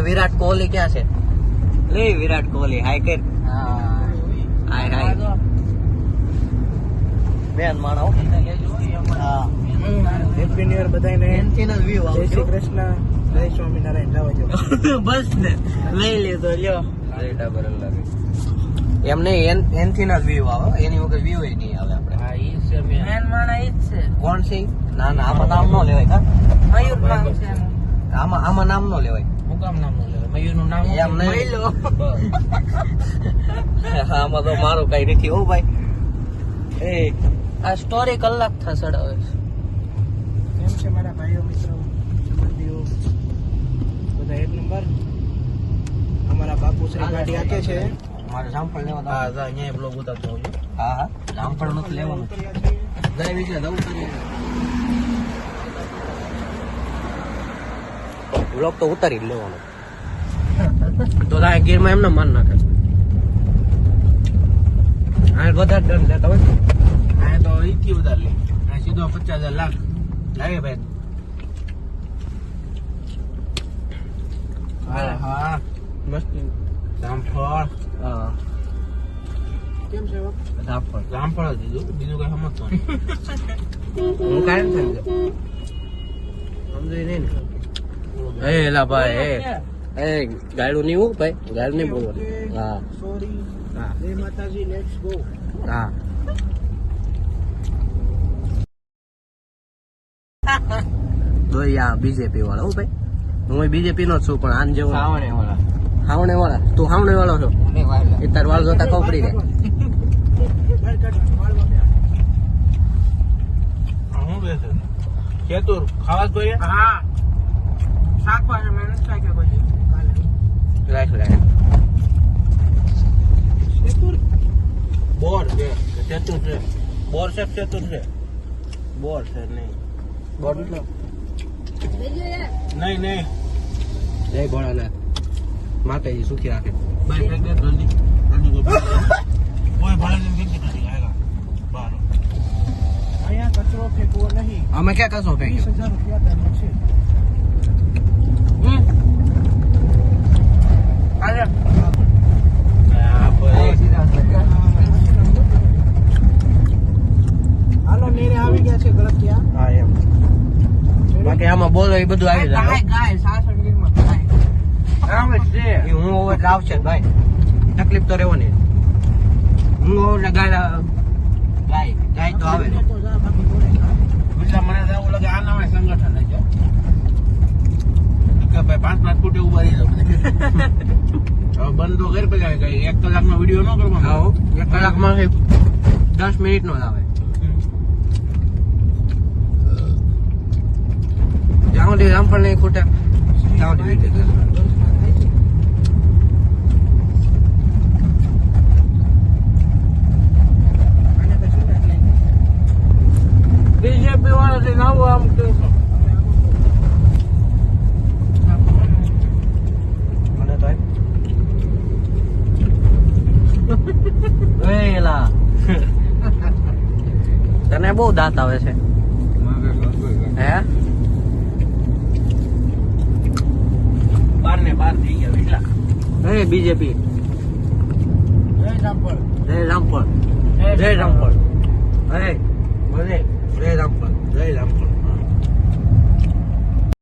વિરાટ કોહલી ક્યાં છે? લે વિરાટ કોહલી હાય કર. હાય હાય બેન માણો. હા હેપી ન્યુ યર બધાને. એન્થીના વ્યૂ જય આવજો. શ્રી કૃષ્ણ, જય સ્વામિનારાયણ. જાવ જો બસ ને લઈ લીધો લ્યો. એમ નહીં એનથીના વ્યૂ આવે, એની વગર વ્યૂ નહીં આવે આપણે. હા ઈ છે મેન માણા ઈ જ છે. કોણ છે ઈ? ના ના આમાં નામ નો લેવાય. કા મયુર નામ છે એનું. આમાં નામ નો લેવાય. હું કામ નામ નો લેવાય? મયુરનું નામ એમ નહીં. મયલો. આમાં તો મારું કઈ નથી હો ભાઈ. એ આ સ્ટોરી કલાક થશે હવે. કેમ છે મારા ભાઈઓ મિત્રો બંધીઓ બધા એક નંબર? અમારા બાપુશ્રી ગાડી આપે છે. મારે જામફળ લેવા. હા જા અહીંયા બ્લોગ ઉતારતો હોજો. હા હા જામફળ નથી લેવાનું. જય વિજય દઉં બ્લોક તો ઉતારી જ લેવાનો. તો તારે ગીરમાં એમને માન નાખે. આ વધારે દંડ લેતા હોય. આ તો ઈથી ઉતાર લે. આ સીધો 50,000 લાખ લાગે ભાઈ. હા હા મસ્ત જામફળ. હા કેમ છે બાપ? જામફળ જામફળ જ દીધું, બીજું કઈ સમજતો નહીં. હું કાંઈ નથી સમજ્યો. સમજાય નહીં ને. એ એલા ભાઈ એ ગાયડું નહીં હું ભાઈ, ગાયડું નહીં બોલવાનું. હા સોરી. હા જય માતાજી, લેટ્સ ગો. હા તો યા બીજેપી વાળા હો ભાઈ. હું બીજેપી નો જ છું પણ આન જેવો સાવણે વાળા. હાવણે વાળા. તું હાવણે વાળો છો? ને વાળા. એ તાર વાળ જોતા ખબર પડી જાય. બાય કાઢો, વાળવા દે. હું બેસે કેતુર ખાવા જોઈએ. હા શાકવા છે મેં નથી કે કોઈ કાલે. રાખ રાખ. શેતુર. બોર છે કેતુર છે. બોર છે કેતુર છે. બોર છે નહીં. બોલ મતલબ નહીં નહીં જય ભોળાનાથ. માતાજી સુખી રાખે. ભાઈ ફેંક દે જલ્દી જલ્દી કોઈ ભાડે જલ્દી નથી આયેગા બહાર. અહીંયા કચરો ફેંકવો નહીં. અમે ક્યાં કશો ફેંક્યો? 20,000 રૂપિયા દંડ છે. અરે આ ભાઈ હાલો નેરે આવી ગયા છે ગળતિયા. હા એમ. બાકી આમાં બોલો એ બધું આવી જાય. ગાય સાસણગીરમાં ગાય આવે છે. એ હું હોવ એટલે આવશે જ ભાઈ. તકલીફ તો રહેવાની. હું હોવ એટલે ગાય ગાય તો આવે જ. તો જા, બાકી બોલે. એટલે મને તો એવું લાગે આ નામે સંગઠન જ છે. કે ભાઈ 5 લાખ ફૂટે ઉભા રહી જાવ. હવે બંધ તો કરી પછી કઈ 1 કલાકનો વિડીયો ન કરવાનો. હા 1 કલાકમાં 10 મિનિટનો જ આવે. જ્યાં સુધી રામફળ નહીં ખૂટે ત્યાં સુધી વિડીયો કરે. આને તો શું રાખે? બીજેપી વાળા નવું આમ કે મને તો એલા તને બહુ દાંત આવે છે હે? 12 ને 12 થઈ ગયા એટલા. એ બીજેપી જય રામફળ. જય રામફળ જય રામફળ. હે